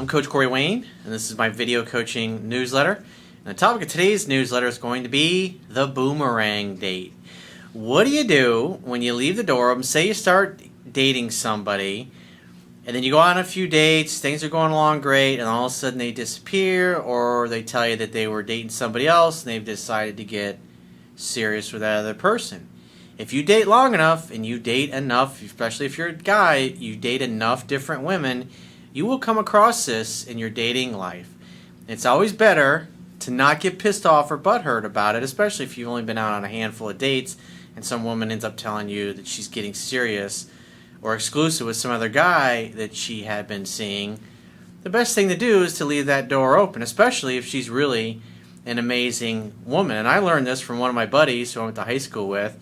Coach Corey Wayne, and this is my video coaching newsletter. And the topic of today's newsletter is going to be the Boomerang Date. What do you do when you leave the door open? Say you start dating somebody, and then you go on a few dates, things are going along great, and all of a sudden they disappear, or they tell you that they were dating somebody else, and they've decided to get serious with that other person. If you date long enough, and you date enough, especially if you're a guy, you date enough different women, you will come across this in your dating life. It's always better to not get pissed off or butthurt about it, especially if you've only been out on a handful of dates and some woman ends up telling you that she's getting serious or exclusive with some other guy that she had been seeing. The best thing to do is to leave that door open, especially if she's really an amazing woman. And I learned this from one of my buddies who I went to high school with,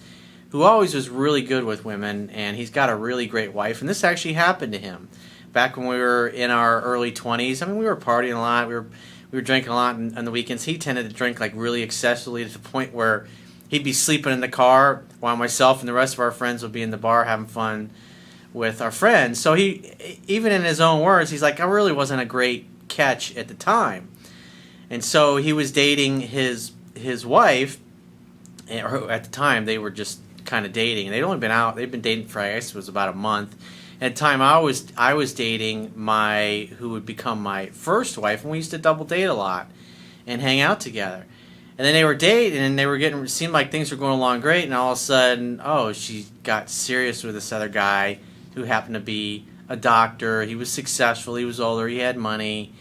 who always was really good with women, and he's got a really great wife, and this actually happened to him. Back when we were in our early 20s, I mean, we were partying a lot, we were drinking a lot on the weekends. He tended to drink like really excessively to the point where he'd be sleeping in the car while myself and the rest of our friends would be in the bar having fun with our friends. So he, even in his own words, he's like, I really wasn't a great catch at the time. And so he was dating his wife, or at the time they were just kind of dating. They'd only been out, they'd been dating for, I guess it was about a month. At the time, I was dating who would become my first wife, and we used to double date a lot and hang out together. And then they were dating, and it seemed like things were going along great, and all of a sudden, oh, she got serious with this other guy who happened to be a doctor. He was successful, he was older, he had money.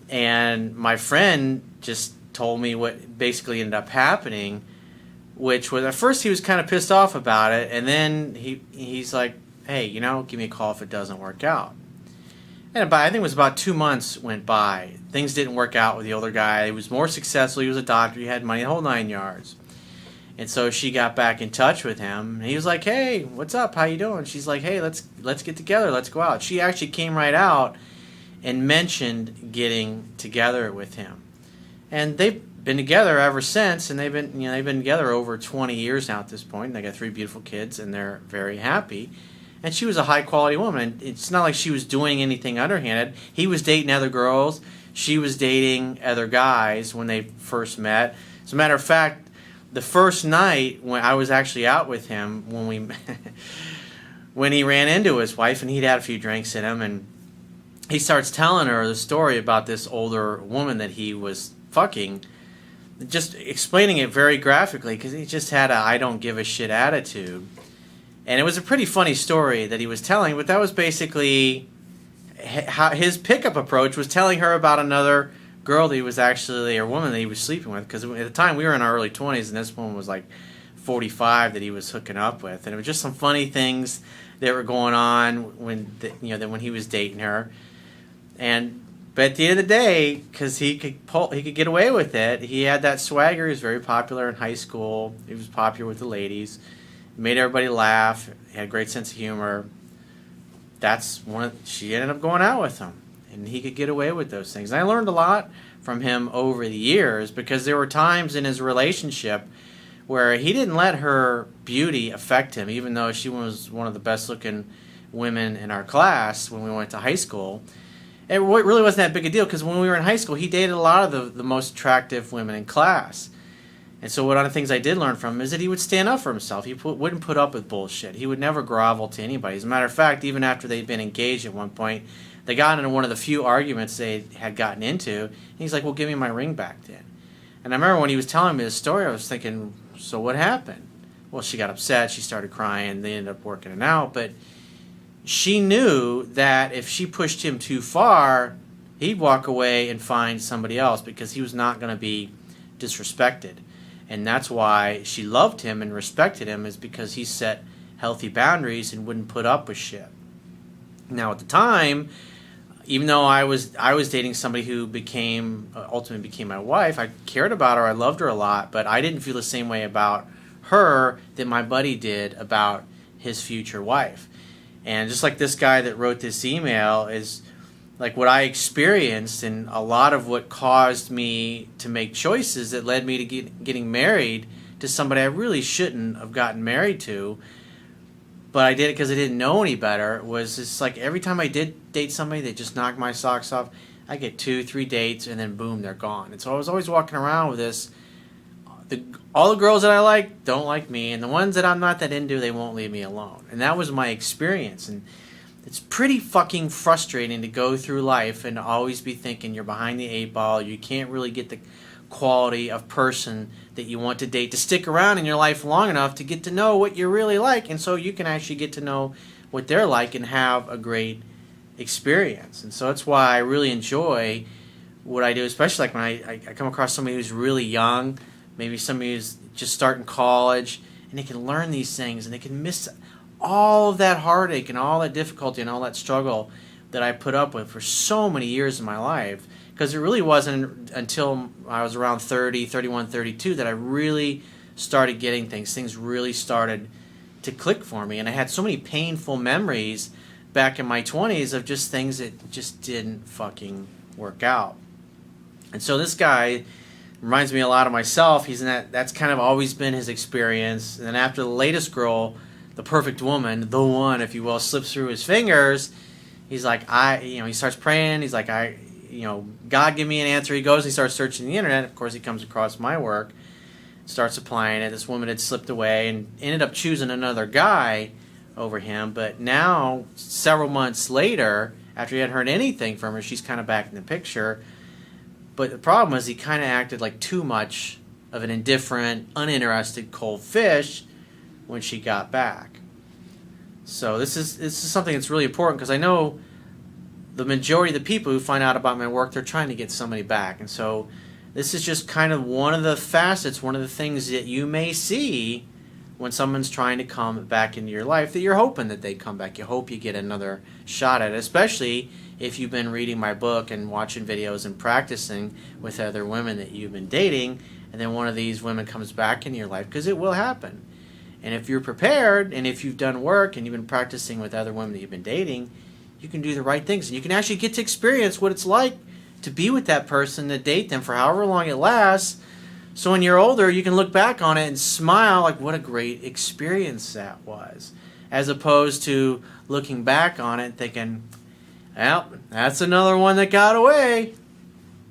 And my friend just told me what basically ended up happening, which was, at first he was kind of pissed off about it, and then he's like, hey, give me a call if it doesn't work out. And I think it was about 2 months went by. Things didn't work out with the older guy. He was more successful. He was a doctor. He had money, the whole 9 yards. And so she got back in touch with him. And he was like, hey, what's up? How you doing? She's like, hey, let's get together. Let's go out. She actually came right out and mentioned getting together with him. And they've been together ever since. And they've been together over 20 years now at this point. And they got 3 beautiful kids, and they're very happy. And she was a high-quality woman. It's not like she was doing anything underhanded. He was dating other girls. She was dating other guys when they first met. As a matter of fact, the first night when I was actually out with him, when he ran into his wife, and he'd had a few drinks in him, and he starts telling her the story about this older woman that he was fucking, just explaining it very graphically, because he just had a I don't give a shit attitude. And it was a pretty funny story that he was telling, but that was basically how his pickup approach was, telling her about another girl that he was actually, or woman that he was sleeping with, because at the time we were in our early 20s, and this woman was like 45 that he was hooking up with. And it was just some funny things that were going on when he was dating her. But at the end of the day, because he could get away with it, he had that swagger. He was very popular in high school. He was popular with the ladies. Made everybody laugh. He had a great sense of humor. She ended up going out with him, and he could get away with those things. And I learned a lot from him over the years, because there were times in his relationship where he didn't let her beauty affect him, even though she was one of the best-looking women in our class when we went to high school. It really wasn't that big a deal, because when we were in high school, he dated a lot of the most attractive women in class. And so one of the things I did learn from him is that he would stand up for himself. He wouldn't put up with bullshit. He would never grovel to anybody. As a matter of fact, even after they'd been engaged at one point, they got into one of the few arguments they had gotten into. And he's like, well, give me my ring back then. And I remember when he was telling me this story, I was thinking, so what happened? Well, she got upset. She started crying. They ended up working it out. But she knew that if she pushed him too far, he'd walk away and find somebody else, because he was not going to be disrespected. And that's why she loved him and respected him, is because he set healthy boundaries and wouldn't put up with shit. Now at the time, even though I was dating somebody who ultimately became my wife, I cared about her, I loved her a lot, but I didn't feel the same way about her that my buddy did about his future wife. And just like this guy that wrote this email is like what I experienced, and a lot of what caused me to make choices that led me to getting married to somebody I really shouldn't have gotten married to, but I did it because I didn't know any better. It was just like every time I did date somebody, they just knocked my socks off. I get 2-3 dates, and then boom, they're gone. And so I was always walking around with this. All the girls that I like don't like me, and the ones that I'm not that into, they won't leave me alone. And that was my experience. And it's pretty fucking frustrating to go through life and always be thinking you're behind the 8 ball. You can't really get the quality of person that you want to date to stick around in your life long enough to get to know what you really like, and so you can actually get to know what they're like and have a great experience. And so that's why I really enjoy what I do, especially like when I come across somebody who's really young, maybe somebody who's just starting college, and they can learn these things, and they can miss all of that heartache and all that difficulty and all that struggle that I put up with for so many years in my life. Because it really wasn't until I was around 30, 31, 32 that I really started getting things. Things really started to click for me. And I had so many painful memories back in my 20s of just things that just didn't fucking work out. And so this guy reminds me a lot of myself. That's kind of always been his experience. And then after the latest girl, the perfect woman, the one, if you will, slips through his fingers, he's like, he starts praying. He's like, God, give me an answer. He goes, he starts searching the internet. Of course, he comes across my work, starts applying it. This woman had slipped away and ended up choosing another guy over him. But now, several months later, after he hadn't heard anything from her, she's kind of back in the picture. But the problem was he kind of acted like too much of an indifferent, uninterested, cold fish when she got back. So this is something that's really important, because I know the majority of the people who find out about my work, they're trying to get somebody back. And so this is just kind of one of the facets, one of the things that you may see when someone's trying to come back into your life, that you're hoping that they come back. You hope you get another shot at it, especially if you've been reading my book and watching videos and practicing with other women that you've been dating, and then one of these women comes back into your life, because it will happen. And if you're prepared, and if you've done work and you've been practicing with other women that you've been dating, you can do the right things, and you can actually get to experience what it's like to be with that person, to date them for however long it lasts. So when you're older, you can look back on it and smile like, what a great experience that was, as opposed to looking back on it and thinking, well, that's another one that got away.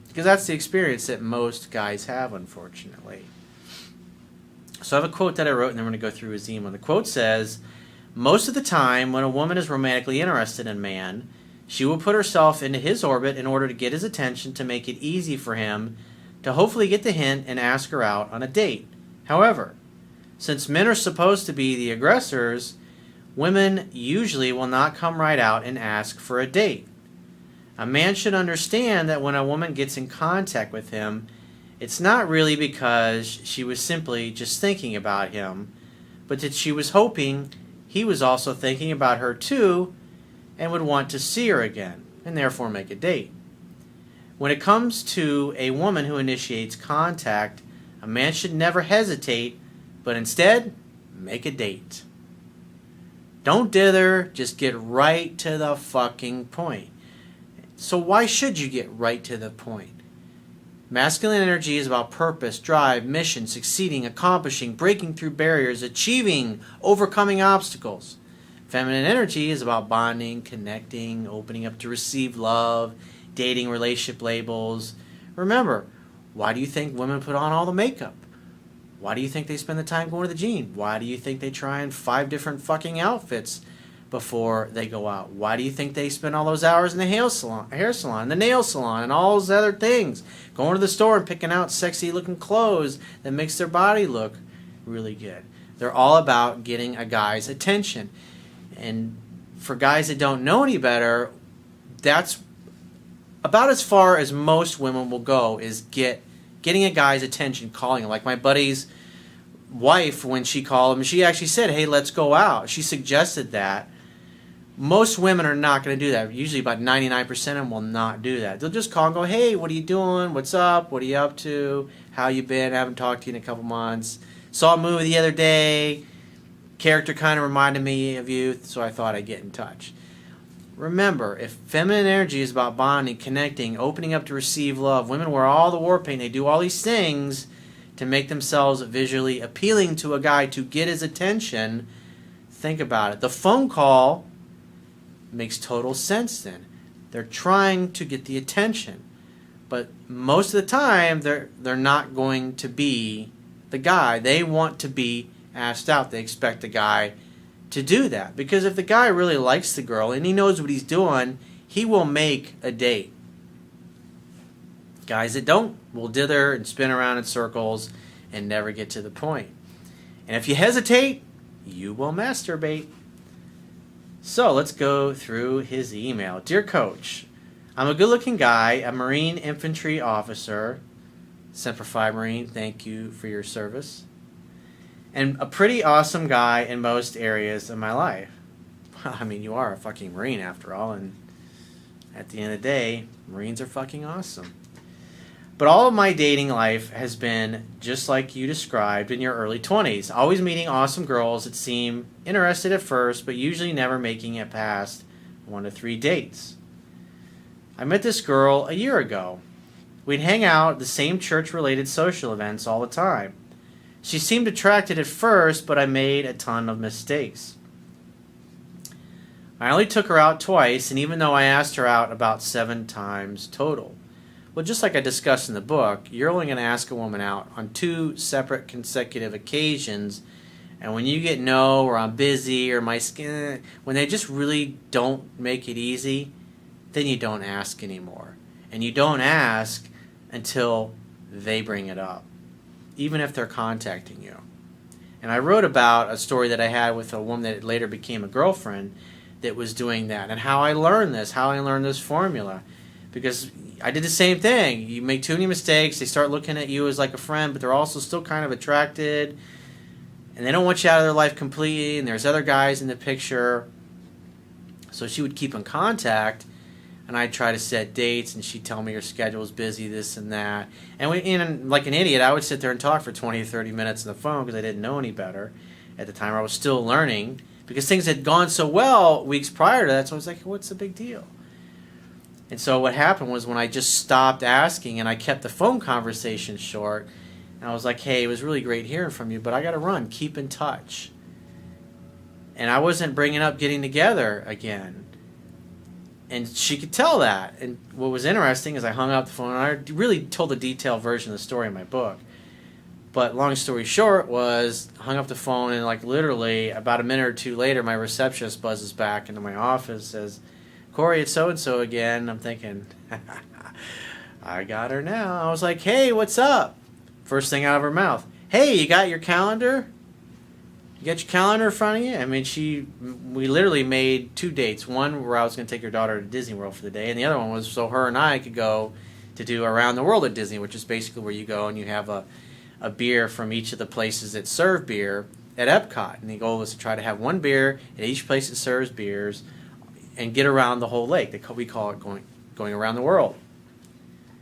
Because that's the experience that most guys have, unfortunately. So I have a quote that I wrote, and then I'm going to go through his email. The quote says, "Most of the time, when a woman is romantically interested in a man, she will put herself into his orbit in order to get his attention, to make it easy for him to hopefully get the hint and ask her out on a date. However, since men are supposed to be the aggressors, women usually will not come right out and ask for a date. A man should understand that when a woman gets in contact with him, it's not really because she was simply just thinking about him, but that she was hoping he was also thinking about her too and would want to see her again, and therefore make a date. When it comes to a woman who initiates contact, a man should never hesitate, but instead make a date. Don't dither, just get right to the fucking point." So why should you get right to the point? Masculine energy is about purpose, drive, mission, succeeding, accomplishing, breaking through barriers, achieving, overcoming obstacles. Feminine energy is about bonding, connecting, opening up to receive love, dating, relationship labels. Remember, why do you think women put on all the makeup? Why do you think they spend the time going to the gym? Why do you think they try on 5 different fucking outfits before they go out? Why do you think they spend all those hours in the hair salon, the nail salon, and all those other things? Going to the store and picking out sexy looking clothes that makes their body look really good. They're all about getting a guy's attention. And for guys that don't know any better, that's about as far as most women will go, is getting a guy's attention, calling him. Like my buddy's wife, when she called him, she actually said, "Hey, let's go out." She suggested that. Most women are not going to do that. Usually about 99% of them will not do that. They'll just call and go, "Hey, what are you doing? What's up? What are you up to? How you been? I haven't talked to you in a couple months. Saw a movie the other day. Character kind of reminded me of you, so I thought I'd get in touch." Remember, if feminine energy is about bonding, connecting, opening up to receive love, women wear all the war paint. They do all these things to make themselves visually appealing to a guy to get his attention. Think about it. The phone call makes total sense then. They're trying to get the attention. But most of the time, they're not going to be the guy. They want to be asked out. They expect the guy to do that. Because if the guy really likes the girl and he knows what he's doing, he will make a date. Guys that don't will dither and spin around in circles and never get to the point. And if you hesitate, you will masturbate. So let's go through his email. Dear Coach, I'm a good-looking guy, a Marine infantry officer, Semper Fi Marine, thank you for your service, and a pretty awesome guy in most areas of my life. Well, I mean, you are a fucking Marine after all, and at the end of the day, Marines are fucking awesome. But all of my dating life has been just like you described in your early 20s, always meeting awesome girls that seem interested at first, but usually never making it past 1 to 3 dates. I met this girl a year ago. We'd hang out at the same church-related social events all the time. She seemed attracted at first, but I made a ton of mistakes. I only took her out twice, and even though I asked her out about 7 times total. Well, just like I discussed in the book, you're only going to ask a woman out on 2 separate consecutive occasions, and when you get no, or I'm busy, or my skin, when they just really don't make it easy, then you don't ask anymore. And you don't ask until they bring it up, even if they're contacting you. And I wrote about a story that I had with a woman that later became a girlfriend that was doing that, and how I learned this formula. Because I did the same thing. You make too many mistakes, they start looking at you as like a friend, but they're also still kind of attracted, and they don't want you out of their life completely, and there's other guys in the picture. So she would keep in contact, and I'd try to set dates, and she'd tell me her schedule's busy, this and that. And like an idiot, I would sit there and talk for 20 or 30 minutes on the phone because I didn't know any better at the time. I was still learning because things had gone so well weeks prior to that, so I was like, what's the big deal? And so what happened was when I just stopped asking and I kept the phone conversation short, and I was like, hey, it was really great hearing from you, but I got to run. Keep in touch. And I wasn't bringing up getting together again. And she could tell that. And what was interesting is I hung up the phone, and I really told a detailed version of the story in my book. But long story short was, hung up the phone, and like literally about a minute or two later, my receptionist buzzes back into my office, says, Corey, it's so-and-so again. I'm thinking, I got her now. I was like, hey, what's up? First thing out of her mouth, hey, you got your calendar? You got your calendar in front of you? I mean, we literally made 2 dates. One where I was going to take her daughter to Disney World for the day, and the other one was so her and I could go to do Around the World at Disney, which is basically where you go and you have a beer from each of the places that serve beer at Epcot. And the goal was to try to have 1 beer at each place that serves beers and get around the whole lake. We call it going around the world.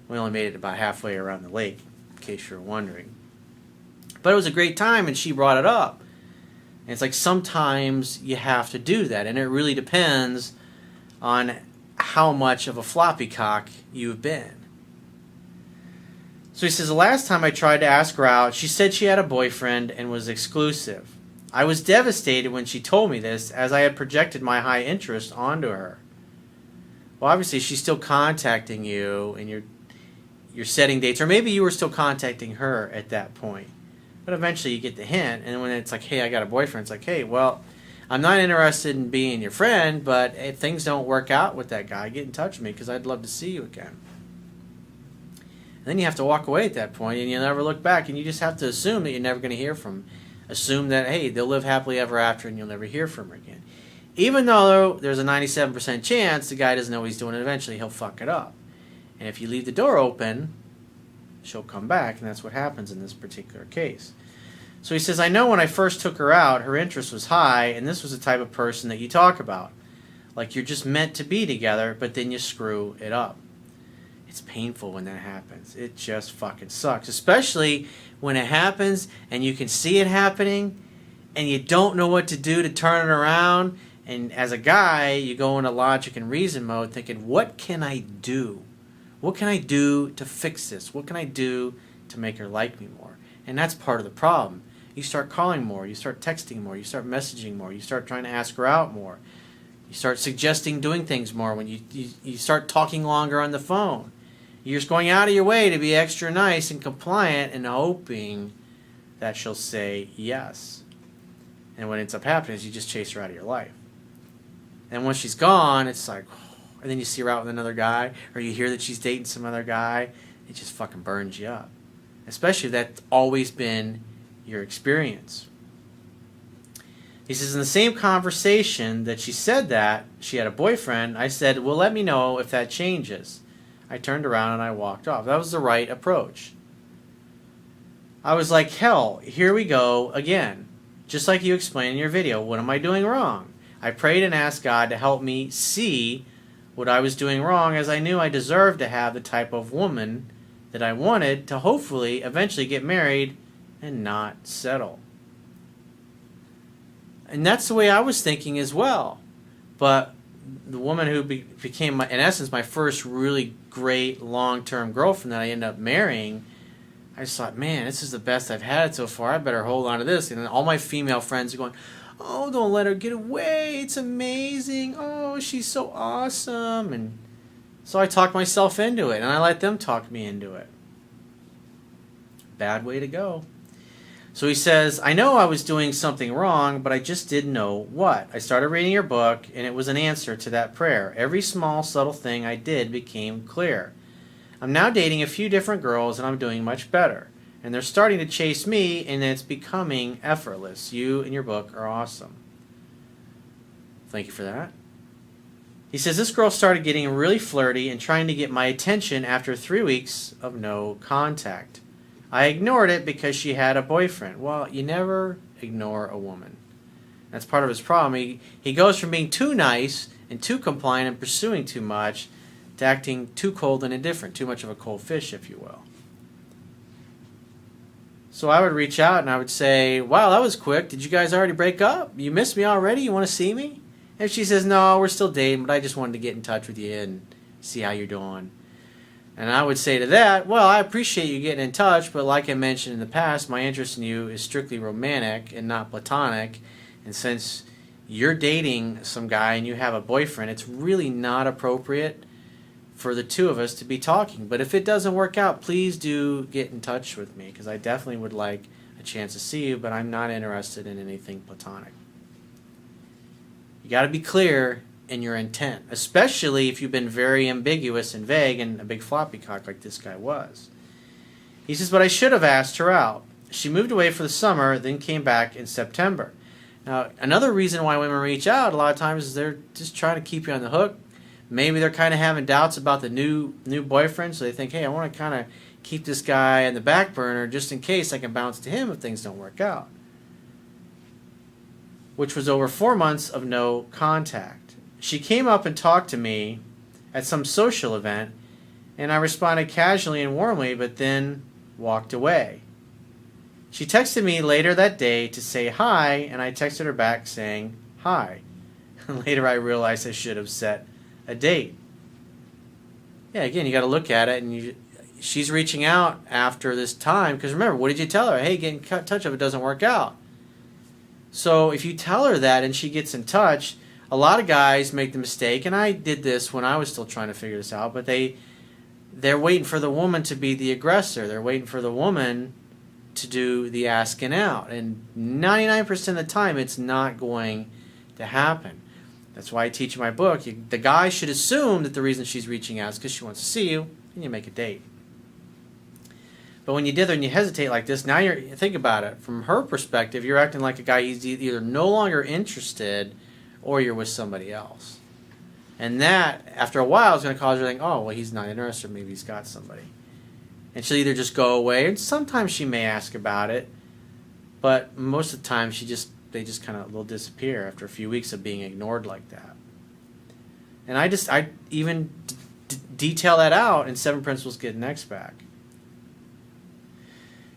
We only made it about halfway around the lake, in case you're wondering. But it was a great time, and she brought it up. And it's like sometimes you have to do that, and it really depends on how much of a floppy cock you've been. So he says, the last time I tried to ask her out, she said she had a boyfriend and was exclusive. I was devastated when she told me this, as I had projected my high interest onto her. Well, obviously, she's still contacting you, and you're setting dates, or maybe you were still contacting her at that point. But eventually, you get the hint, and when it's like, hey, I got a boyfriend, it's like, hey, well, I'm not interested in being your friend, but if things don't work out with that guy, get in touch with me, because I'd love to see you again. And then you have to walk away at that point, and you never look back, and you just have to assume that you're never going to hear from them. Assume that, hey, they'll live happily ever after and you'll never hear from her again. Even though there's a 97% chance the guy doesn't know what he's doing, and eventually he'll fuck it up. And if you leave the door open, she'll come back, and that's what happens in this particular case. So he says, I know when I first took her out, her interest was high, and this was the type of person that you talk about. Like you're just meant to be together, but then you screw it up. It's painful when that happens. It just fucking sucks. Especially when it happens and you can see it happening and you don't know what to do to turn it around. And as a guy, you go into logic and reason mode thinking, what can I do? What can I do to fix this? What can I do to make her like me more? And that's part of the problem. you start calling more, you start texting more, you start messaging more, you start trying to ask her out more. You start suggesting doing things more when you start talking longer on the phone. You're just going out of your way to be extra nice and compliant and hoping that she'll say yes. And what ends up happening is you just chase her out of your life. And once she's gone, it's like, and then you see her out with another guy, or you hear that she's dating some other guy, it just fucking burns you up. Especially if that's always been your experience. He says, in the same conversation that she said that she had a boyfriend, I said, well, let me know if that changes. I turned around and I walked off. That was the right approach. I was like, hell, here we go again. Just like you explained in your video, what am I doing wrong? I prayed and asked God to help me see what I was doing wrong, as I knew I deserved to have the type of woman that I wanted to hopefully eventually get married and not settle. And that's the way I was thinking as well. But the woman who became, in essence, my first really great long-term girlfriend that I ended up marrying, I just thought, man, this is the best I've had so far. I better hold on to this. And then all my female friends are going, oh, don't let her get away. It's amazing. Oh, she's so awesome. And so I talked myself into it, and I let them talk me into it. Bad way to go. So he says, I know I was doing something wrong, but I just didn't know what. I started reading your book, and it was an answer to that prayer. Every small, subtle thing I did became clear. I'm now dating a few different girls, and I'm doing much better. And they're starting to chase me, and it's becoming effortless. You and your book are awesome. Thank you for that. He says, this girl started getting really flirty and trying to get my attention after 3 weeks of no contact. I ignored it because she had a boyfriend. Well, you never ignore a woman. That's part of his problem. He goes from being too nice and too compliant and pursuing too much to acting too cold and indifferent, too much of a cold fish, if you will. So I would reach out and I would say, wow, that was quick. Did you guys already break up? You missed me already? You want to see me? And she says, no, we're still dating, but I just wanted to get in touch with you and see how you're doing. And I would say to that, well, I appreciate you getting in touch, but like I mentioned in the past, my interest in you is strictly romantic and not platonic. And since you're dating some guy and you have a boyfriend, it's really not appropriate for the two of us to be talking. But if it doesn't work out, please do get in touch with me, because I definitely would like a chance to see you, but I'm not interested in anything platonic. You got to be clear in your intent, especially if you've been very ambiguous and vague and a big floppy cock like this guy was. He says, but I should have asked her out. She moved away for the summer, then came back in September. Now, another reason why women reach out a lot of times is they're just trying to keep you on the hook. Maybe they're kind of having doubts about the new boyfriend, so they think, hey, I want to kind of keep this guy in the back burner just in case I can bounce to him if things don't work out. Which was over 4 months of no contact. She came up and talked to me at some social event, and I responded casually and warmly, but then walked away. She texted me later that day to say hi, and I texted her back saying hi. Later I realized I should have set a date. Yeah, again, you got to look at it, and she's reaching out after this time, because remember, what did you tell her? Hey, get in touch if it doesn't work out. So if you tell her that and she gets in touch, a lot of guys make the mistake, and I did this when I was still trying to figure this out, but they're waiting for the woman to be the aggressor. They're waiting for the woman to do the asking out. And 99% of the time, it's not going to happen. That's why I teach in my book, the guy should assume that the reason she's reaching out is because she wants to see you, and you make a date. But when you dither and you hesitate like this, now think about it. From her perspective, you're acting like a guy he's either no longer interested or you're with somebody else. And that, after a while, is going to cause her to think, oh, well, he's not interested. Maybe he's got somebody. And she'll either just go away, and sometimes she may ask about it, but most of the time they just kind of will disappear after a few weeks of being ignored like that. And I even detail that out in 7 Principles to Get an Ex Back.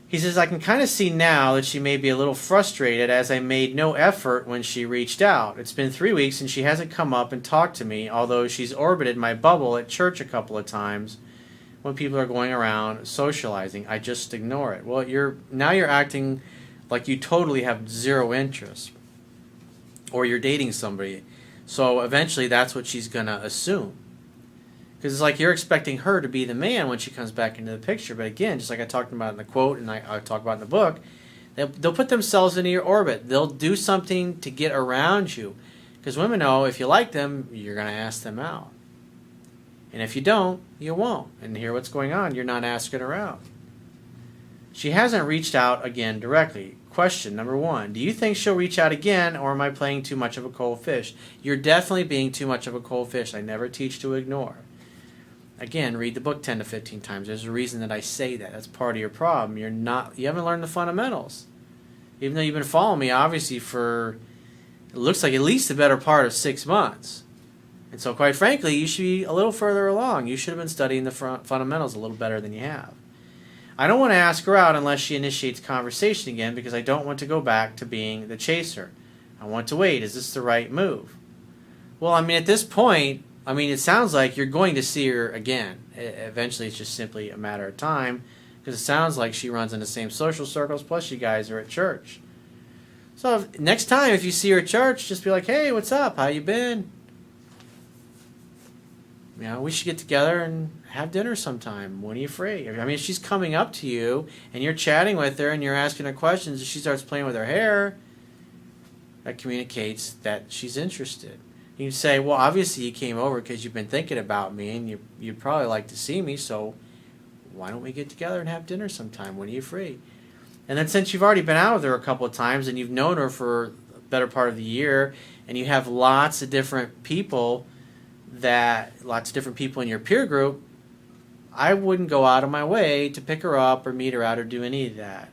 He says, I can kind of see now that she may be a little frustrated as I made no effort when she reached out. It's been 3 weeks and she hasn't come up and talked to me, although she's orbited my bubble at church a couple of times when people are going around socializing. I just ignore it. Well, you're acting like you totally have zero interest, or you're dating somebody. So eventually that's what she's going to assume. Because it's like you're expecting her to be the man when she comes back into the picture. But again, just like I talked about in the quote and I talk about in the book, they'll put themselves into your orbit. They'll do something to get around you. Because women know if you like them, you're going to ask them out. And if you don't, you won't. And hear what's going on. You're not asking her out. She hasn't reached out again directly. Question number 1. Do you think she'll reach out again, or am I playing too much of a cold fish? You're definitely being too much of a cold fish. I never teach to ignore. Again, read the book 10 to 15 times. There's a reason that I say that. That's part of your problem. You haven't learned the fundamentals. Even though you've been following me, obviously, for, it looks like at least the better part of 6 months. And so, quite frankly, you should be a little further along. You should have been studying the fundamentals a little better than you have. I don't want to ask her out unless she initiates conversation again, because I don't want to go back to being the chaser. I want to wait. Is this the right move? Well, I mean, at this point, I mean, it sounds like you're going to see her again. Eventually, it's just simply a matter of time, because it sounds like she runs in the same social circles, plus you guys are at church. So next time, if you see her at church, just be like, hey, what's up? How you been? You know, we should get together and have dinner sometime. When are you free? I mean, if she's coming up to you and you're chatting with her and you're asking her questions and she starts playing with her hair, that communicates that she's interested. You say, well, obviously you came over because you've been thinking about me and you'd probably like to see me, so why don't we get together and have dinner sometime? When are you free? And then since you've already been out with her a couple of times and you've known her for the better part of the year and you have lots of different people in your peer group, I wouldn't go out of my way to pick her up or meet her out or do any of that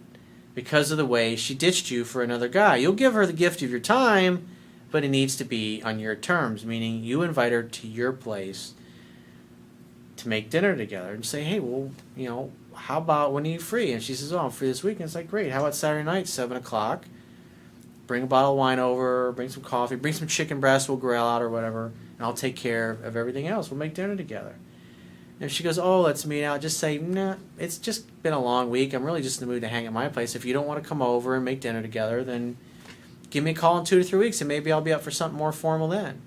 because of the way she ditched you for another guy. You'll give her the gift of your time, but it needs to be on your terms, meaning you invite her to your place to make dinner together and say, hey, well, you know, how about when are you free? And she says, oh, I'm free this weekend. It's like, great. How about Saturday night, 7 o'clock? Bring a bottle of wine over, bring some coffee, bring some chicken breast, we'll grill out or whatever, and I'll take care of everything else. We'll make dinner together. And if she goes, oh, let's meet out, just say, nah, it's just been a long week. I'm really just in the mood to hang at my place. If you don't want to come over and make dinner together, then give me a call in 2 to 3 weeks, and maybe I'll be up for something more formal then.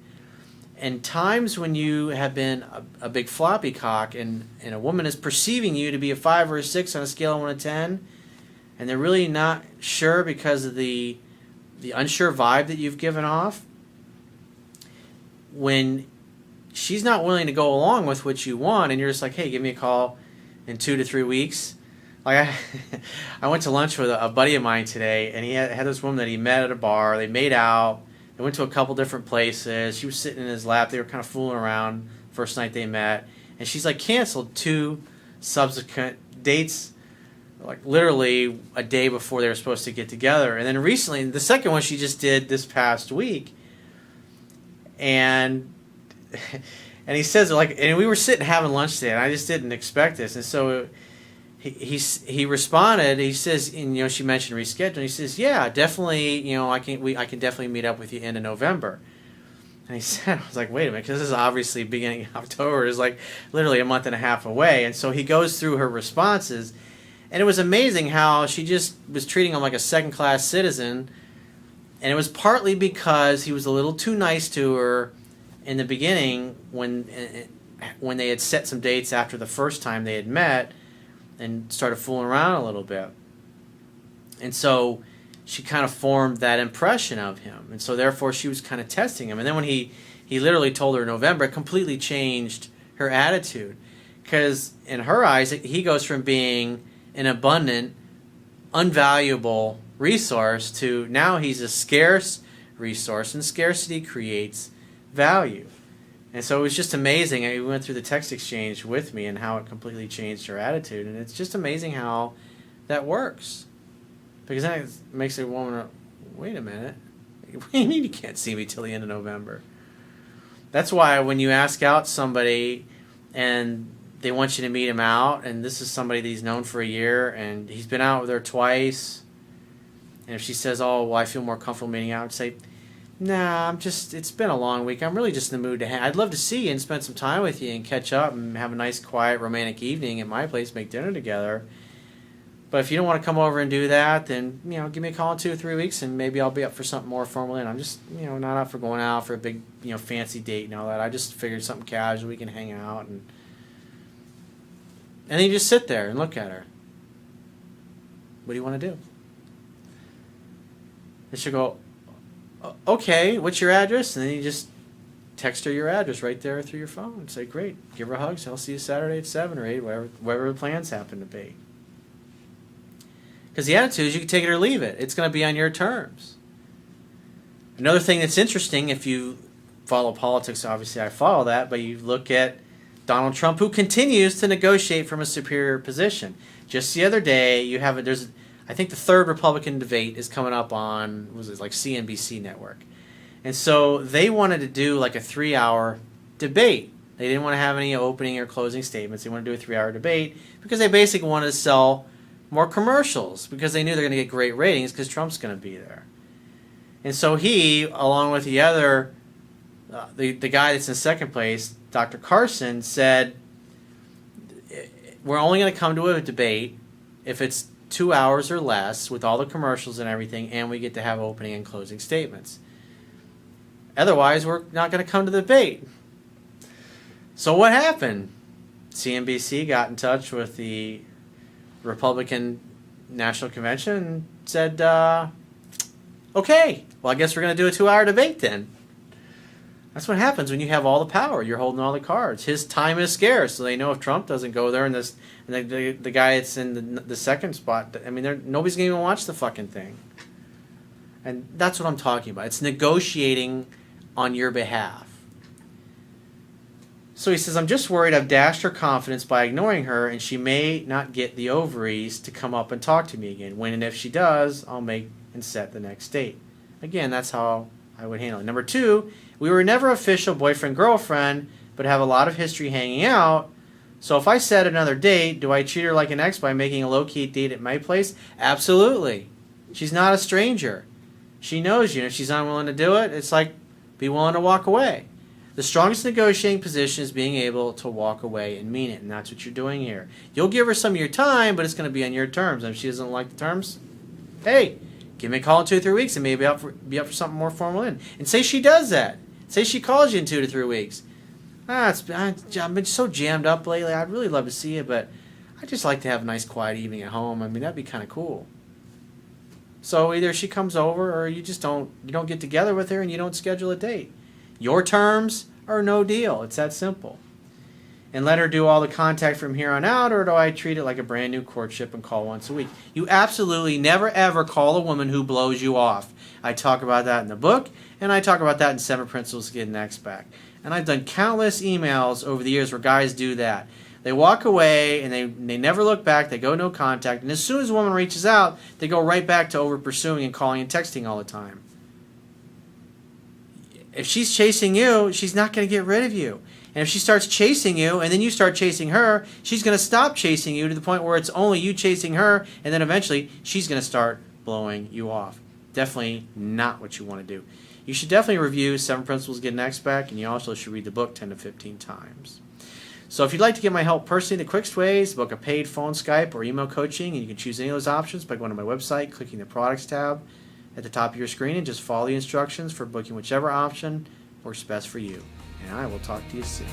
And times when you have been a big floppy cock and a woman is perceiving you to be a 5 or a 6 on a scale of 1 to 10, and they're really not sure because of the unsure vibe that you've given off, when she's not willing to go along with what you want and you're just like, hey, give me a call in 2 to 3 weeks. Like I went to lunch with a buddy of mine today, and he had this woman that he met at a bar. They made out. They went to a couple different places. She was sitting in his lap. They were kind of fooling around first night they met. And she's like canceled 2 subsequent dates, like literally a day before they were supposed to get together. And then recently, the second one she just did this past week. And he says, like, and we were sitting having lunch today, and I just didn't expect this. And so he responded. He says, and you know, she mentioned rescheduling. He says, yeah, definitely. You know, I can definitely meet up with you end of November. And he said, I was like, wait a minute, because this is obviously beginning of October. It's like literally a month and a half away. And so he goes through her responses, and it was amazing how she just was treating him like a second-class citizen. And it was partly because he was a little too nice to her in the beginning when they had set some dates after the first time they had met and started fooling around a little bit. And so she kind of formed that impression of him. And so therefore she was kind of testing him. And then when he literally told her in November, it completely changed her attitude. Because in her eyes, he goes from being an abundant, unvaluable resource to now he's a scarce resource, and scarcity creates value. And so it was just amazing. He went through the text exchange with me and how it completely changed her attitude. And it's just amazing how that works. Because then it makes a woman, wait a minute. What do you mean you can't see me till the end of November? That's why when you ask out somebody and they want you to meet him out, and this is somebody that he's known for a year, and he's been out with her twice, and if she says, oh, well, I feel more comfortable meeting out, I'd say, nah, it's been a long week. I'm really just in the mood to I'd love to see you and spend some time with you and catch up and have a nice, quiet, romantic evening at my place, make dinner together. But if you don't want to come over and do that, then, give me a call in 2 or 3 weeks, and maybe I'll be up for something more formal. And I'm just, not up for going out for a big, fancy date and all that. I just figured something casual, we can hang out. And then you just sit there and look at her. What do you want to do? And she'll go, okay, what's your address? And then you just text her your address right there through your phone and say, great, give her a hug. So I'll see you Saturday at 7 or 8, whatever the plans happen to be. Because the attitude is you can take it or leave it. It's going to be on your terms. Another thing that's interesting, if you follow politics, obviously I follow that, but you look at Donald Trump, who continues to negotiate from a superior position. Just the other day, I think the third Republican debate is coming up on, CNBC network. And so they wanted to do like a 3-hour debate. They didn't want to have any opening or closing statements. They wanted to do a 3-hour debate because they basically wanted to sell more commercials because they knew they're going to get great ratings because Trump's going to be there. And so he, along with the other, the guy that's in second place, Dr. Carson, said, we're only going to come to a debate if it's 2 hours or less with all the commercials and everything, and we get to have opening and closing statements. Otherwise, we're not going to come to the debate. So what happened? CNBC got in touch with the Republican National Convention and said, okay, well, I guess we're going to do a 2-hour debate then. That's what happens when you have all the power. You're holding all the cards. His time is scarce, so they know if Trump doesn't go there and the guy that's in the second spot, nobody's going to even watch the fucking thing. And that's what I'm talking about. It's negotiating on your behalf. So he says, I'm just worried I've dashed her confidence by ignoring her, and she may not get the ovaries to come up and talk to me again. When and if she does, I'll make and set the next date. Again, that's how I would handle it. Number 2, we were never official boyfriend-girlfriend, but have a lot of history hanging out. So if I set another date, do I treat her like an ex by making a low-key date at my place? Absolutely. She's not a stranger. She knows you. If she's unwilling to do it, it's like, be willing to walk away. The strongest negotiating position is being able to walk away and mean it, and that's what you're doing here. You'll give her some of your time, but it's going to be on your terms. And if she doesn't like the terms, hey, give me a call in 2 or 3 weeks and maybe be up for something more formal in. And say she does that. Say she calls you in 2 to 3 weeks. I've been so jammed up lately. I'd really love to see you, but I'd just like to have a nice quiet evening at home. That'd be kind of cool. So either she comes over or you don't get together with her and you don't schedule a date. Your terms are no deal. It's that simple. And let her do all the contact from here on out, or do I treat it like a brand new courtship and call once a week? You absolutely never ever call a woman who blows you off. I talk about that in the book, and I talk about that in 7 Principles to Get an Ex Back. And I've done countless emails over the years where guys do that. They walk away and they never look back. They go no contact. And as soon as a woman reaches out, they go right back to over pursuing and calling and texting all the time. If she's chasing you, she's not going to get rid of you. And if she starts chasing you and then you start chasing her, she's going to stop chasing you to the point where it's only you chasing her, and then eventually she's going to start blowing you off. Definitely not what you want to do. You should definitely review 7 Principles to Get an Ex Back, and you also should read the book 10 to 15 times. So if you'd like to get my help personally, the quickest way is to book a paid phone, Skype, or email coaching, and you can choose any of those options by going to my website, clicking the Products tab at the top of your screen, and just follow the instructions for booking whichever option works best for you. And I will talk to you soon.